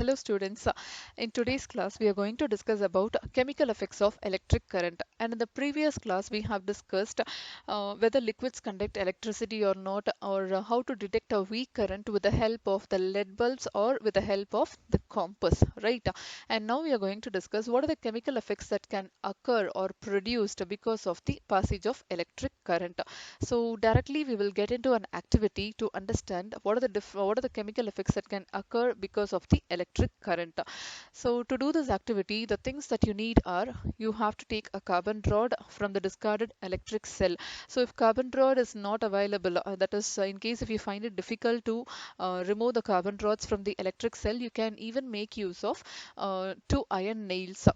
Hello students. In today's class we are going to discuss about chemical effects of electric current, and in the previous class we have discussed whether liquids conduct electricity or not, or how to detect a weak current with the help of the lead bulbs or with the help of the compass, right? And now we are going to discuss what are the chemical effects that can occur or produced because of the passage of electric current. So directly we will get into an activity to understand what are the chemical effects that can occur because of the electric current. So to do this activity, the things that you need are you have to take a carbon rod from the discarded electric cell. So if carbon rod is not available, that is in case if you find it difficult to remove the carbon rods from the electric cell, you can even make use of two iron nails.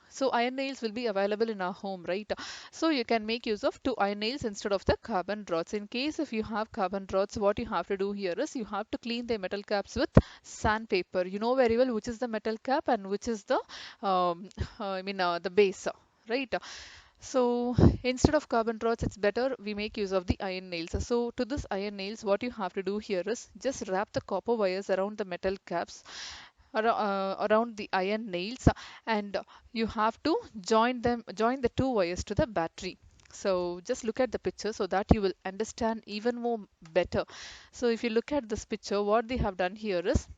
So iron nails will be available in our home, right? So you can make use of two iron nails instead of the carbon rods. In case if you have carbon rods, what you have to do here is you have to clean the metal caps with sandpaper. You know very well which is the metal cap and which is the the base, right? So instead of carbon rods, it's better we make use of the iron nails. So to this iron nails, what you have to do here is just wrap the copper wires around the metal caps around the iron nails, and you have to join the two wires to the battery. So just look at the picture so that you will understand even more better. So if you look at this picture, what they have done here is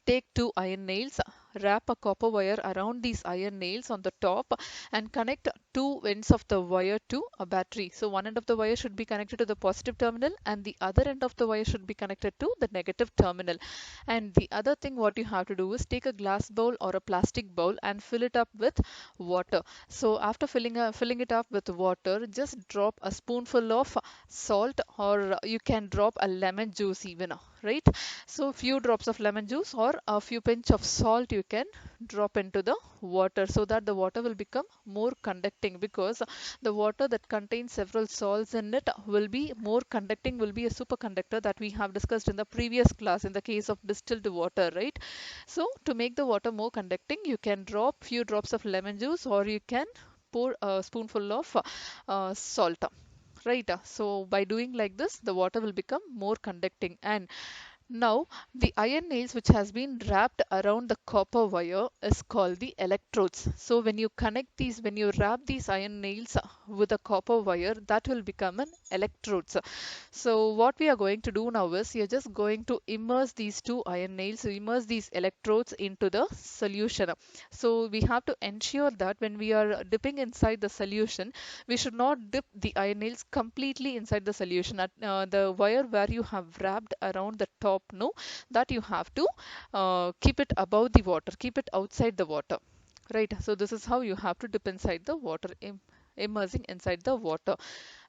take two iron nails, wrap a copper wire around these iron nails on the top, and connect two ends of the wire to a battery. So one end of the wire should be connected to the positive terminal and the other end of the wire should be connected to the negative terminal. And the other thing what you have to do is take a glass bowl or a plastic bowl and fill it up with water. So after filling it up with water, just drop a spoonful of salt, or you can drop a lemon juice even, right? So few drops of lemon juice or a few pinch of salt you can drop into the water so that the water will become more conducting, because the water that contains several salts in it will be more conducting, will be a superconductor that we have discussed in the previous class in the case of distilled water, right? So to make the water more conducting, you can drop few drops of lemon juice or you can pour a spoonful of salt, right? So by doing like this, the water will become more conducting. And now, the iron nails which has been wrapped around the copper wire is called the electrodes. So when you wrap these iron nails with a copper wire, that will become an electrodes. So what we are going to do now is you're just going to immerse these two iron nails, immerse these electrodes into the solution. So we have to ensure that when we are dipping inside the solution, we should not dip the iron nails completely inside the solution. At the wire where you have wrapped around the top, no, that you have to keep it above the water, keep it outside the water, right? So this is how you have to dip inside the water, immersing inside the water.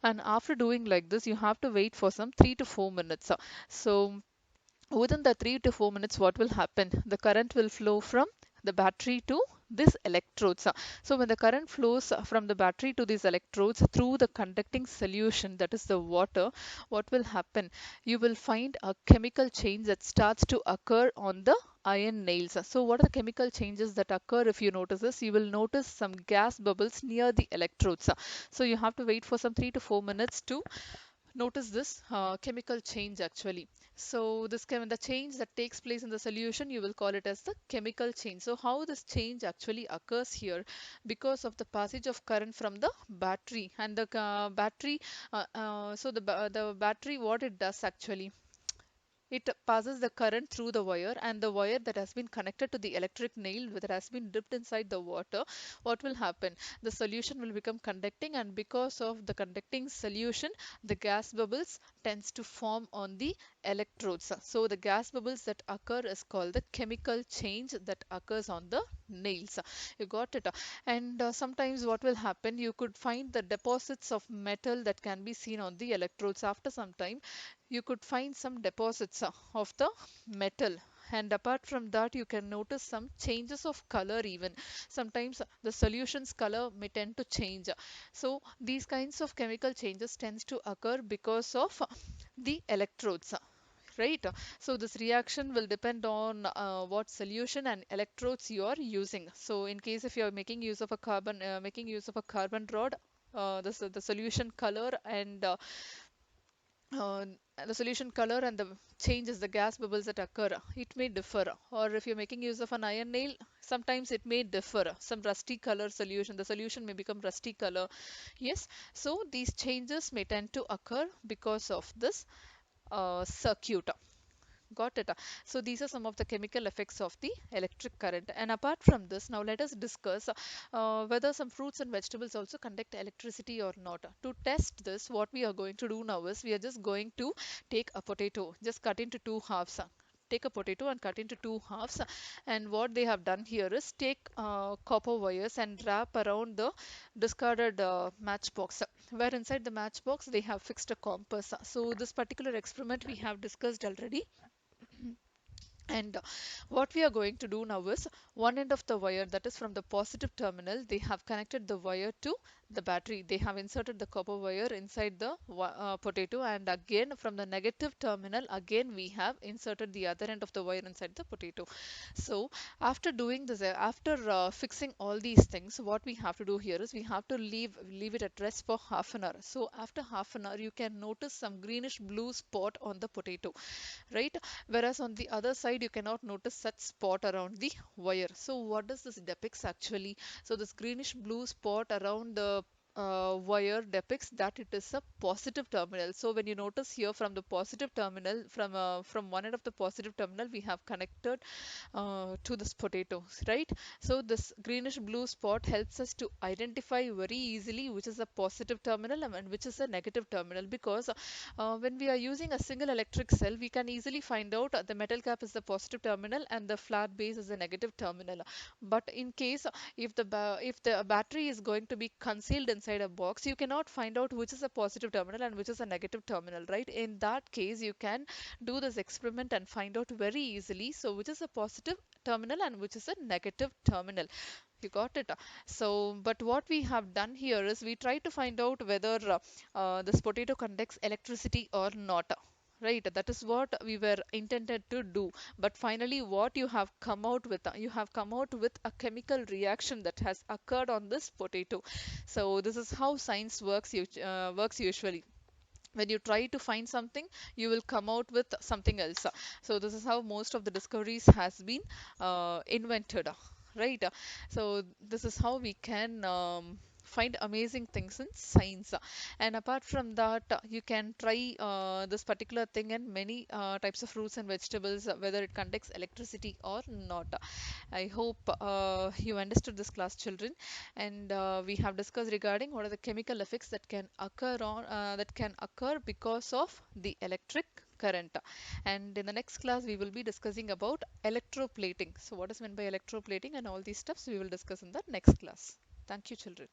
And after doing like this, you have to wait for some 3 to 4 minutes. So within the 3 to 4 minutes, what will happen? The current will flow from the battery to these electrodes. So when the current flows from the battery to these electrodes through the conducting solution, that is the water, what will happen? You will find a chemical change that starts to occur on the iron nails. So what are the chemical changes that occur? If you notice this, you will notice some gas bubbles near the electrodes. So you have to wait for some 3 to 4 minutes to notice this chemical change actually. So the change that takes place in the solution, you will call it as the chemical change. So how this change actually occurs here? Because of the passage of current from the battery, and the battery the battery, what it does actually, it passes the current through the wire, and the wire that has been connected to the electric nail that has been dipped inside the water, what will happen? The solution will become conducting, and because of the conducting solution, the gas bubbles tends to form on the electrodes. So the gas bubbles that occur is called the chemical change that occurs on the nails. You got it? And sometimes what will happen? You could find the deposits of metal that can be seen on the electrodes. After some time, you could find some deposits of the metal, and apart from that you can notice some changes of color even. Sometimes the solution's color may tend to change. So these kinds of chemical changes tends to occur because of the electrodes, right? So this reaction will depend on what solution and electrodes you are using. So in case if you are making use of a carbon rod, the solution color and uh, the solution color and the changes, the gas bubbles that occur, it may differ. Or if you're making use of an iron nail, sometimes it may differ. Some rusty color solution, the solution may become rusty color. Yes, so these changes may tend to occur because of this circuit. Got it. So these are some of the chemical effects of the electric current. And apart from this, now let us discuss whether some fruits and vegetables also conduct electricity or not. To test this, what we are going to do now is we are just going to take a potato, just cut into two halves. Take a potato and cut into two halves. And what they have done here is take copper wires and wrap around the discarded matchbox. Where inside the matchbox they have fixed a compass. So this particular experiment we have discussed already. And what we are going to do now is one end of the wire, that is from the positive terminal, they have connected the wire to the battery. They have inserted the copper wire inside the potato, and again from the negative terminal, again we have inserted the other end of the wire inside the potato. So after doing this, after fixing all these things, what we have to do here is we have to leave it at rest for half an hour. So after half an hour, you can notice some greenish blue spot on the potato, right? Whereas on the other side, you cannot notice such spot around the wire. So what does this depicts actually? So this greenish blue spot around the wire depicts that it is a positive terminal. So when you notice here from the positive terminal, from one end of the positive terminal, we have connected to this potatoes, right? So this greenish blue spot helps us to identify very easily which is a positive terminal and which is a negative terminal, because when we are using a single electric cell, we can easily find out the metal cap is the positive terminal and the flat base is the negative terminal. But in case if the battery is going to be concealed inside a box, you cannot find out which is a positive terminal and which is a negative terminal, right? In that case, you can do this experiment and find out very easily. So which is a positive terminal and which is a negative terminal. You got it. So, but what we have done here is we try to find out whether this potato conducts electricity or not. Right, that is what we were intended to do. But finally, what you have come out with, you have come out with a chemical reaction that has occurred on this potato. So this is how science works usually. When you try to find something, you will come out with something else. So this is how most of the discoveries has been invented, right? So this is how we can find amazing things in science. And apart from that, you can try this particular thing in many types of fruits and vegetables, whether it conducts electricity or not. I hope you understood this class, children. And we have discussed regarding what are the chemical effects that can occur because of the electric current. And in the next class, we will be discussing about electroplating. So what is meant by electroplating and all these steps we will discuss in the next class. Thank you, children.